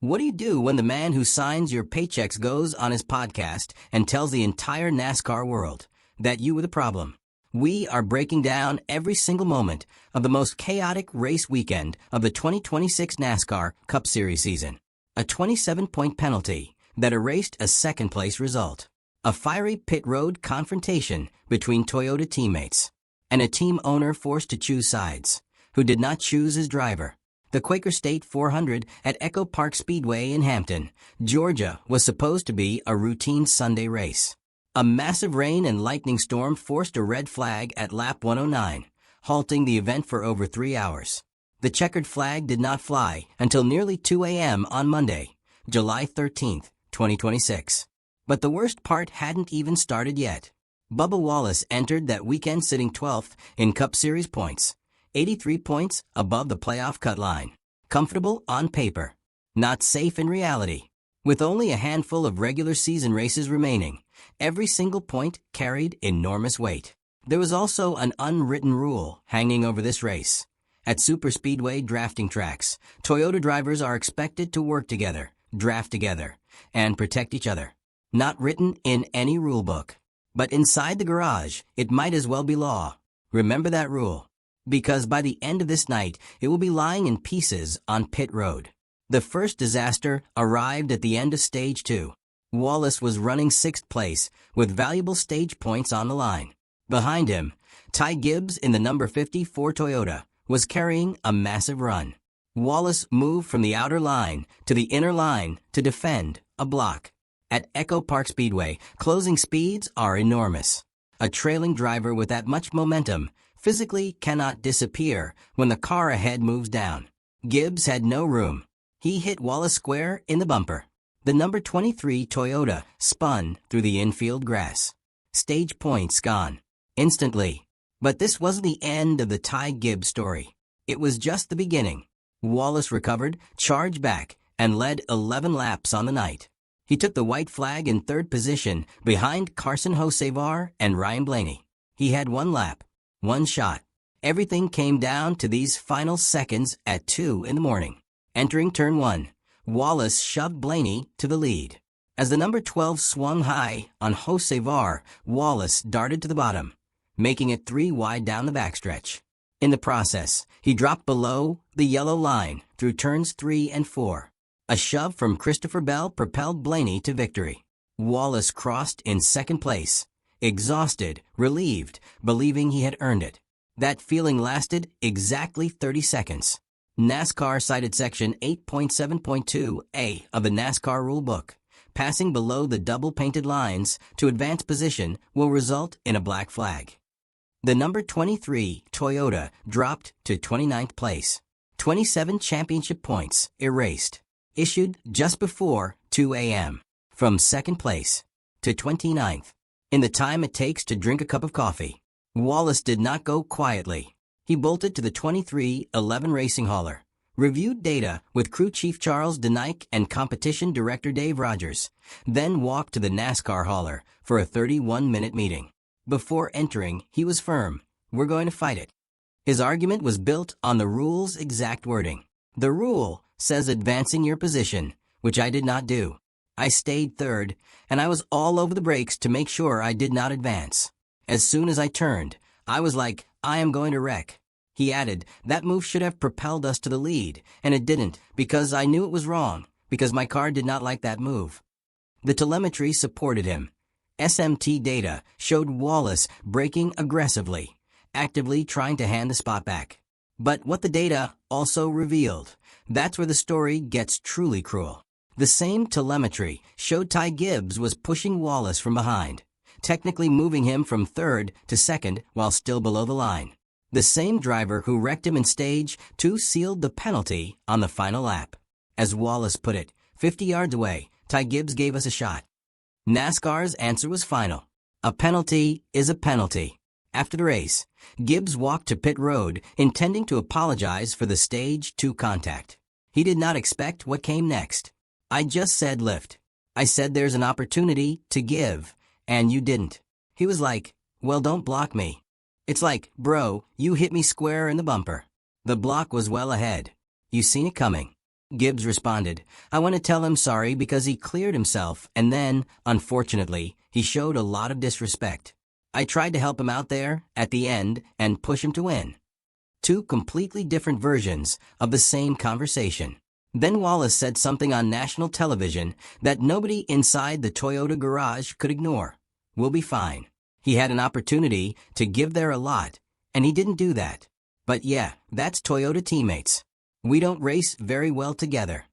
What do you do when the man who signs your paychecks goes on his podcast and tells the entire NASCAR world that you were the problem? We are breaking down every single moment of the most chaotic race weekend of the 2026 NASCAR Cup Series season. A 27-point penalty that erased a second-place result. A fiery pit road confrontation between Toyota teammates. And a team owner forced to choose sides, who did not choose his driver. The Quaker State 400 at EchoPark Speedway in Hampton, Georgia was supposed to be a routine Sunday race. A massive rain and lightning storm forced a red flag at lap 109, halting the event for over 3 hours. The checkered flag did not fly until nearly 2 a.m. on Monday, July 13, 2026. But the worst part hadn't even started yet. Bubba Wallace entered that weekend sitting 12th in Cup Series points, 83 points above the playoff cut line. Comfortable on paper, not safe in reality. With only a handful of regular season races remaining, every single point carried enormous weight. There was also an unwritten rule hanging over this race. At superspeedway drafting tracks, Toyota drivers are expected to work together, draft together, and protect each other. Not written in any rulebook. But inside the garage, it might as well be law. Remember that rule. Because by the end of this night, it will be lying in pieces on pit road. The first disaster arrived at the end of Stage 2. Wallace was running 6th place with valuable stage points on the line. Behind him, Ty Gibbs in the number 54 Toyota was carrying a massive run. Wallace moved from the outer line to the inner line to defend a block. At EchoPark Speedway, closing speeds are enormous. A trailing driver with that much momentum physically cannot disappear when the car ahead moves down. Gibbs had no room. He hit Wallace square in the bumper. The number 23 Toyota spun through the infield grass. Stage points gone. Instantly. But this wasn't the end of the Ty Gibbs story. It was just the beginning. Wallace recovered, charged back, and led 11 laps on the night. He took the white flag in 3rd position behind Carson Hocevar and Ryan Blaney. He had 1 lap. 1 shot. Everything came down to these final seconds at 2 in the morning. Entering turn 1, Wallace shoved Blaney to the lead. As the number 12 swung high on Hocevar, Wallace darted to the bottom, making it 3 wide down the backstretch. In the process, he dropped below the yellow line through turns 3 and 4. A shove from Christopher Bell propelled Blaney to victory. Wallace crossed in 2nd place. Exhausted, relieved, believing he had earned it. That feeling lasted exactly 30 seconds. NASCAR cited Section 8.7.2a of the NASCAR rulebook. Passing below the double-painted lines to advance position will result in a black flag. The number 23 Toyota dropped to 29th place. 27 championship points erased. Issued just before 2 a.m. From 2nd place to 29th. In the time it takes to drink a cup of coffee, Wallace did not go quietly. He bolted to the 2311 Racing Hauler, reviewed data with crew chief Charles DeNike and competition director Dave Rogers, then walked to the NASCAR hauler for a 31-minute meeting. Before entering, he was firm. We're going to fight it. His argument was built on the rule's exact wording. The rule says advancing your position, which I did not do. I stayed 3rd, and I was all over the brakes to make sure I did not advance. As soon as I turned, I was like, I am going to wreck. He added, that move should have propelled us to the lead, and it didn't, because I knew it was wrong, because my car did not like that move. The telemetry supported him. SMT data showed Wallace braking aggressively, actively trying to hand the spot back. But what the data also revealed, that's where the story gets truly cruel. The same telemetry showed Ty Gibbs was pushing Wallace from behind, technically moving him from 3rd to 2nd while still below the line. The same driver who wrecked him in Stage 2 sealed the penalty on the final lap. As Wallace put it, 50 yards away, Ty Gibbs gave us a shot. NASCAR's answer was final. A penalty is a penalty. After the race, Gibbs walked to pit road, intending to apologize for the Stage 2 contact. He did not expect what came next. I just said lift. I said there's an opportunity to give, and you didn't. He was like, well, don't block me. It's like, bro, you hit me square in the bumper. The block was well ahead. You seen it coming. Gibbs responded, "I want to tell him sorry because he cleared himself and then, unfortunately, he showed a lot of disrespect. I tried to help him out there, at the end, and push him to win." Two completely different versions of the same conversation. Then Wallace said something on national television that nobody inside the Toyota garage could ignore. "We'll be fine." He had an opportunity to give there a lot, and he didn't do that. But yeah, that's Toyota teammates. "We don't race very well together."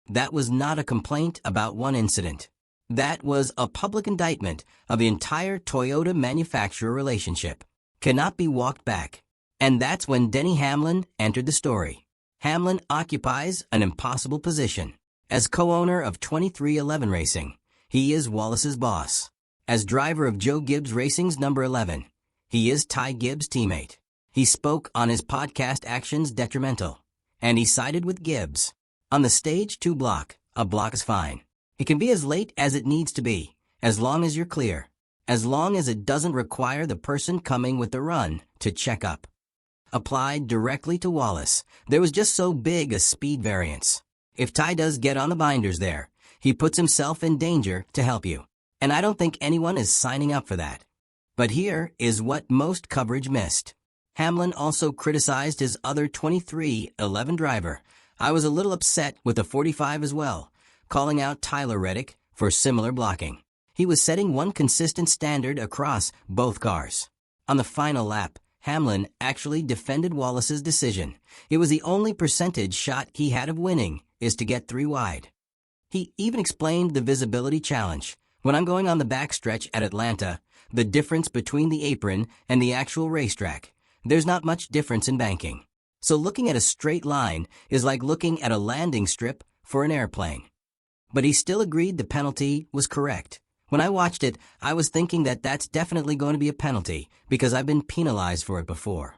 That was not a complaint about one incident. That was a public indictment of the entire Toyota manufacturer relationship. Cannot be walked back. And that's when Denny Hamlin entered the story. Hamlin occupies an impossible position. As co-owner of 2311 Racing, he is Wallace's boss. As driver of Joe Gibbs Racing's number 11, he is Ty Gibbs' teammate. He spoke on his podcast Actions Detrimental, and he sided with Gibbs. On the stage 2 block, a block is fine. It can be as late as it needs to be, as long as you're clear. As long as it doesn't require the person coming with the run to check up. Applied directly to Wallace, there was just so big a speed variance. If Ty does get on the binders there, he puts himself in danger to help you. And I don't think anyone is signing up for that. But here is what most coverage missed. Hamlin also criticized his other 2311 driver. "I was a little upset with the 45 as well," calling out Tyler Reddick for similar blocking. He was setting one consistent standard across both cars. On the final lap, Hamlin actually defended Wallace's decision. It was the only percentage shot he had of winning is to get 3 wide. He even explained the visibility challenge. "When I'm going on the backstretch at Atlanta, the difference between the apron and the actual racetrack, there's not much difference in banking. So looking at a straight line is like looking at a landing strip for an airplane." But he still agreed the penalty was correct. "When I watched it, I was thinking that that's definitely going to be a penalty because I've been penalized for it before."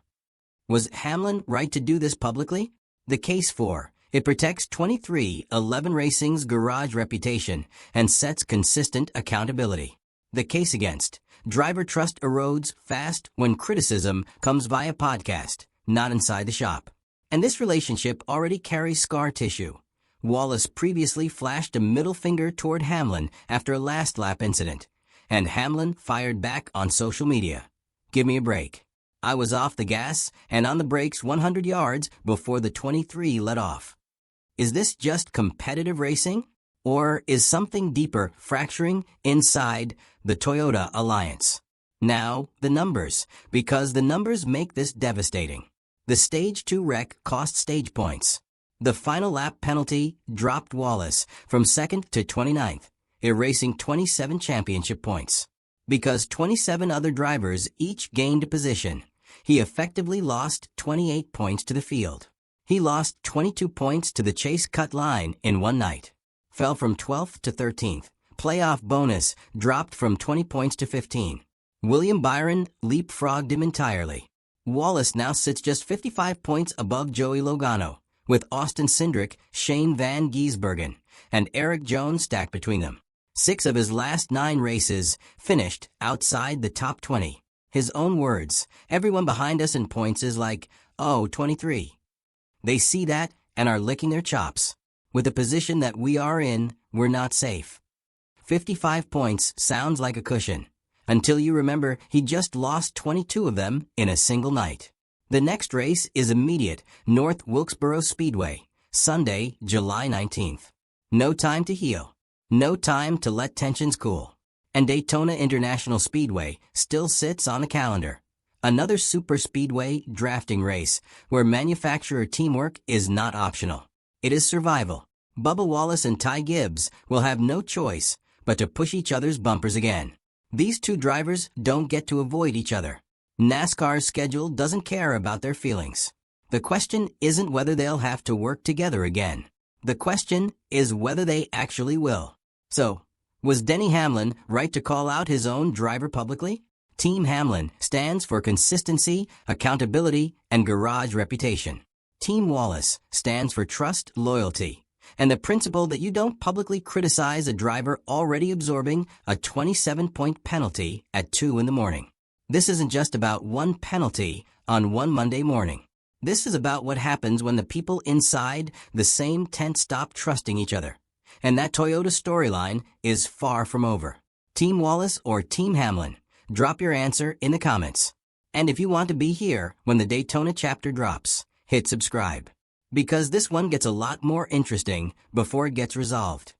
Was Hamlin right to do this publicly? The case for: it protects 2311 Racing's garage reputation and sets consistent accountability. The case against: driver trust erodes fast when criticism comes via podcast, not inside the shop. And this relationship already carries scar tissue. Wallace previously flashed a middle finger toward Hamlin after a last lap incident, and Hamlin fired back on social media. "Give me a break. I was off the gas and on the brakes 100 yards before the 23 let off." Is this just competitive racing? Or is something deeper fracturing inside the Toyota alliance? Now, the numbers, because the numbers make this devastating. The Stage 2 wreck cost stage points. The final lap penalty dropped Wallace from 2nd to 29th, erasing 27 championship points. Because 27 other drivers each gained a position, he effectively lost 28 points to the field. He lost 22 points to the chase cut line in one night. Fell from 12th to 13th. Playoff bonus dropped from 20 points to 15. William Byron leapfrogged him entirely. Wallace now sits just 55 points above Joey Logano, with Austin Cindric, Shane Van Gisbergen, and Eric Jones stacked between them. 6 of his last 9 races finished outside the top 20. His own words: "Everyone behind us in points is like, oh, 23. They see that and are licking their chops. With the position that we are in, we're not safe." 55 points sounds like a cushion, until you remember he just lost 22 of them in a single night. The next race is immediate: North Wilkesboro Speedway, Sunday, July 19th. No time to heal. No time to let tensions cool. And Daytona International Speedway still sits on the calendar. Another super speedway drafting race where manufacturer teamwork is not optional. It is survival. Bubba Wallace and Ty Gibbs will have no choice but to push each other's bumpers again. These two drivers don't get to avoid each other. NASCAR's schedule doesn't care about their feelings. The question isn't whether they'll have to work together again. The question is whether they actually will. So, was Denny Hamlin right to call out his own driver publicly? Team Hamlin stands for consistency, accountability, and garage reputation. Team Wallace stands for trust, loyalty, and the principle that you don't publicly criticize a driver already absorbing a 27-point penalty at 2 in the morning. This isn't just about one penalty on one Monday morning. This is about what happens when the people inside the same tent stop trusting each other. And that Toyota storyline is far from over. Team Wallace or Team Hamlin? Drop your answer in the comments. And if you want to be here when the Daytona chapter drops, hit subscribe. Because this one gets a lot more interesting before it gets resolved.